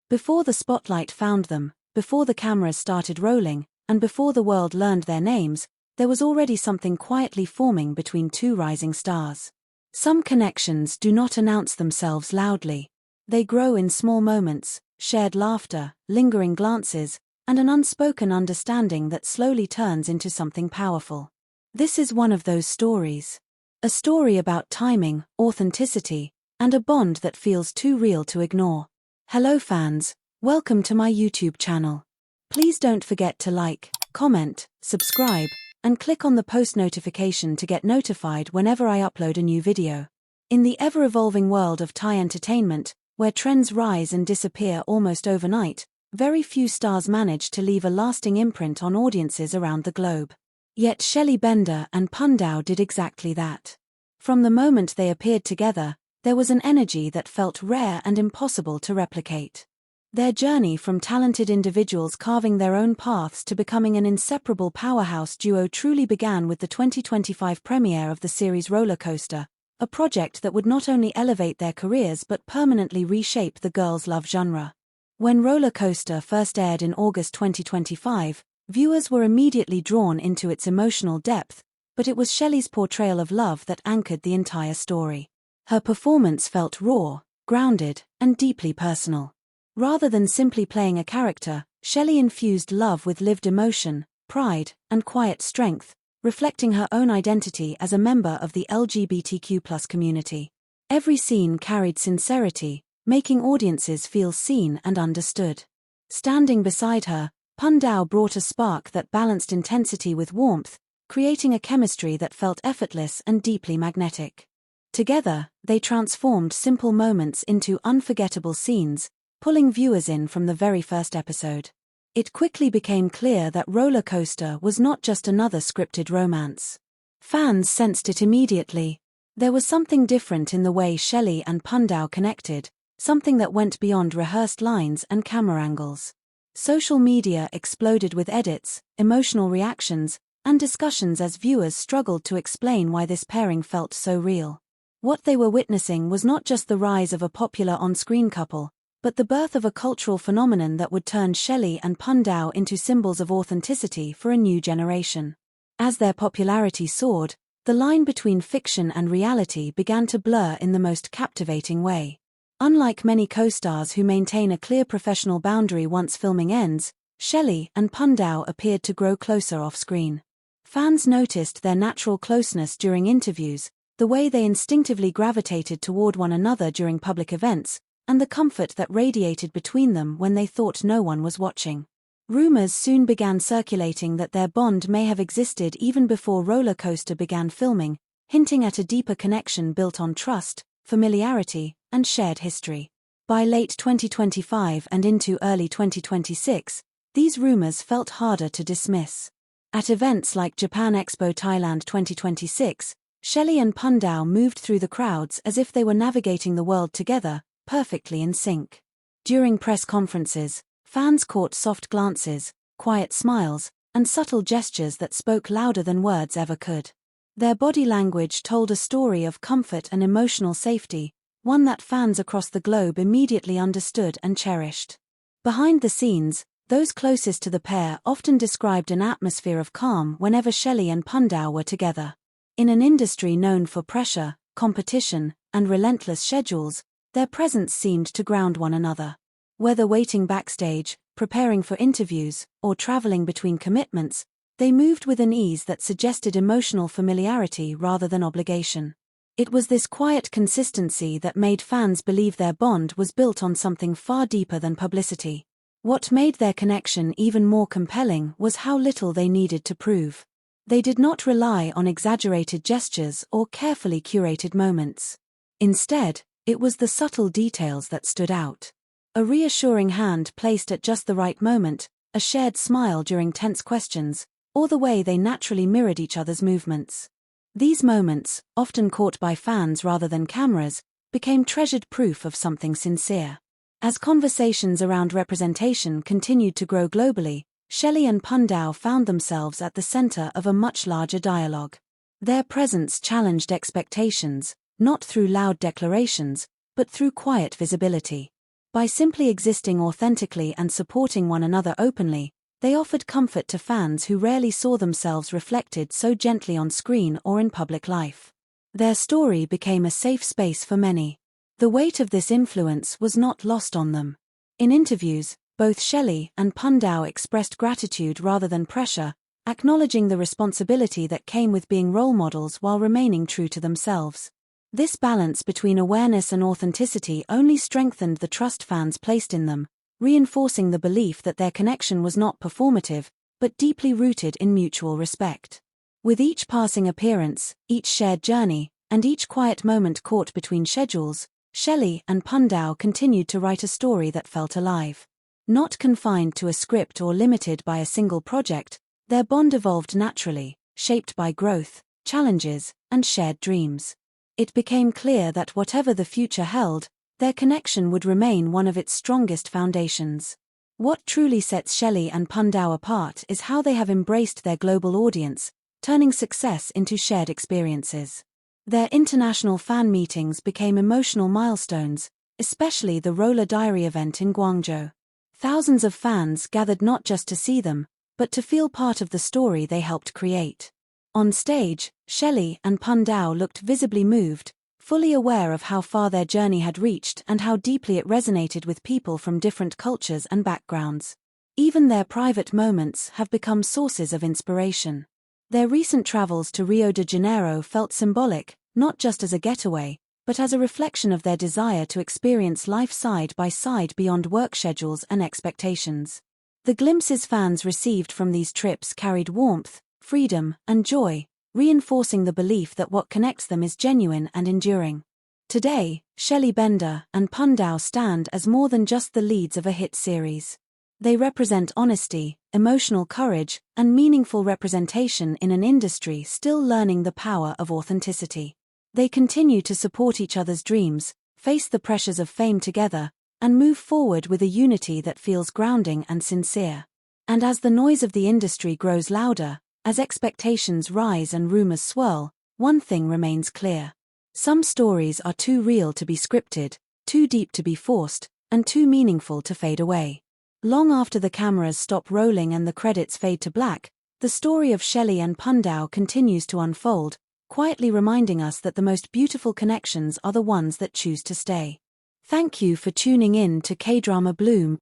Before the spotlight found them, before the cameras started rolling, and before the world learned their names, there was already something quietly forming between two rising stars. Some connections do not announce themselves loudly. They grow in small moments, shared laughter, lingering glances, and an unspoken understanding that slowly turns into something powerful. This is one of those stories. A story about timing, authenticity, and a bond that feels too real to ignore. Hello fans, welcome to my YouTube channel. Please don't forget to like, comment, subscribe, and click on the post notification to get notified whenever I upload a new video. In the ever-evolving world of Thai entertainment, where trends rise and disappear almost overnight, very few stars manage to leave a lasting imprint on audiences around the globe. Yet Shelly Benda and Pundao did exactly that. From the moment they appeared together, there was an energy that felt rare and impossible to replicate. Their journey from talented individuals carving their own paths to becoming an inseparable powerhouse duo truly began with the 2025 premiere of the series Roller Coaster, a project that would not only elevate their careers but permanently reshape the girls' love genre. When Roller Coaster first aired in August 2025, viewers were immediately drawn into its emotional depth, but it was Shelly's portrayal of love that anchored the entire story. Her performance felt raw, grounded, and deeply personal. Rather than simply playing a character, Shelly infused love with lived emotion, pride, and quiet strength, reflecting her own identity as a member of the LGBTQ+ community. Every scene carried sincerity, making audiences feel seen and understood. Standing beside her, Pundao brought a spark that balanced intensity with warmth, creating a chemistry that felt effortless and deeply magnetic. Together, they transformed simple moments into unforgettable scenes, pulling viewers in from the very first episode. It quickly became clear that Roller Coaster was not just another scripted romance. Fans sensed it immediately. There was something different in the way Shelly and Pundao connected, something that went beyond rehearsed lines and camera angles. Social media exploded with edits, emotional reactions, and discussions as viewers struggled to explain why this pairing felt so real. What they were witnessing was not just the rise of a popular on-screen couple, but the birth of a cultural phenomenon that would turn Shelly and Pundao into symbols of authenticity for a new generation. As their popularity soared, the line between fiction and reality began to blur in the most captivating way. Unlike many co-stars who maintain a clear professional boundary once filming ends, Shelly and Pundao appeared to grow closer off-screen. Fans noticed their natural closeness during interviews, the way they instinctively gravitated toward one another during public events, and the comfort that radiated between them when they thought no one was watching. Rumors soon began circulating that their bond may have existed even before Roller Coaster began filming, hinting at a deeper connection built on trust, familiarity, and shared history. By late 2025 and into early 2026, these rumors felt harder to dismiss. At events like Japan Expo Thailand 2026, Shelly and Pundao moved through the crowds as if they were navigating the world together, perfectly in sync. During press conferences, fans caught soft glances, quiet smiles, and subtle gestures that spoke louder than words ever could. Their body language told a story of comfort and emotional safety, one that fans across the globe immediately understood and cherished. Behind the scenes, those closest to the pair often described an atmosphere of calm whenever Shelly and Pundao were together. In an industry known for pressure, competition, and relentless schedules, their presence seemed to ground one another. Whether waiting backstage, preparing for interviews, or traveling between commitments, they moved with an ease that suggested emotional familiarity rather than obligation. It was this quiet consistency that made fans believe their bond was built on something far deeper than publicity. What made their connection even more compelling was how little they needed to prove. They did not rely on exaggerated gestures or carefully curated moments. Instead, it was the subtle details that stood out. A reassuring hand placed at just the right moment, a shared smile during tense questions, or the way they naturally mirrored each other's movements. These moments, often caught by fans rather than cameras, became treasured proof of something sincere. As conversations around representation continued to grow globally, Shelly and Pundao found themselves at the center of a much larger dialogue. Their presence challenged expectations, not through loud declarations, but through quiet visibility. By simply existing authentically and supporting one another openly, they offered comfort to fans who rarely saw themselves reflected so gently on screen or in public life. Their story became a safe space for many. The weight of this influence was not lost on them. In interviews, both Shelly and Pundao expressed gratitude rather than pressure, acknowledging the responsibility that came with being role models while remaining true to themselves. This balance between awareness and authenticity only strengthened the trust fans placed in them, reinforcing the belief that their connection was not performative, but deeply rooted in mutual respect. With each passing appearance, each shared journey, and each quiet moment caught between schedules, Shelly and Pundao continued to write a story that felt alive. Not confined to a script or limited by a single project, their bond evolved naturally, shaped by growth, challenges, and shared dreams. It became clear that whatever the future held, their connection would remain one of its strongest foundations. What truly sets Shelly and Pundao apart is how they have embraced their global audience, turning success into shared experiences. Their international fan meetings became emotional milestones, especially the Roller Diary event in Guangzhou. Thousands of fans gathered not just to see them, but to feel part of the story they helped create. On stage, Shelly and Pundao looked visibly moved, fully aware of how far their journey had reached and how deeply it resonated with people from different cultures and backgrounds. Even their private moments have become sources of inspiration. Their recent travels to Rio de Janeiro felt symbolic, not just as a getaway, but as a reflection of their desire to experience life side by side beyond work schedules and expectations. The glimpses fans received from these trips carried warmth, freedom, and joy, reinforcing the belief that what connects them is genuine and enduring. Today, Shelly Benda and Pundao stand as more than just the leads of a hit series. They represent honesty, emotional courage, and meaningful representation in an industry still learning the power of authenticity. They continue to support each other's dreams, face the pressures of fame together, and move forward with a unity that feels grounding and sincere. And as the noise of the industry grows louder, as expectations rise and rumors swirl, one thing remains clear. Some stories are too real to be scripted, too deep to be forced, and too meaningful to fade away. Long after the cameras stop rolling and the credits fade to black, the story of Shelly and Pundao continues to unfold, quietly reminding us that the most beautiful connections are the ones that choose to stay. Thank you for tuning in to K-Drama Bloom.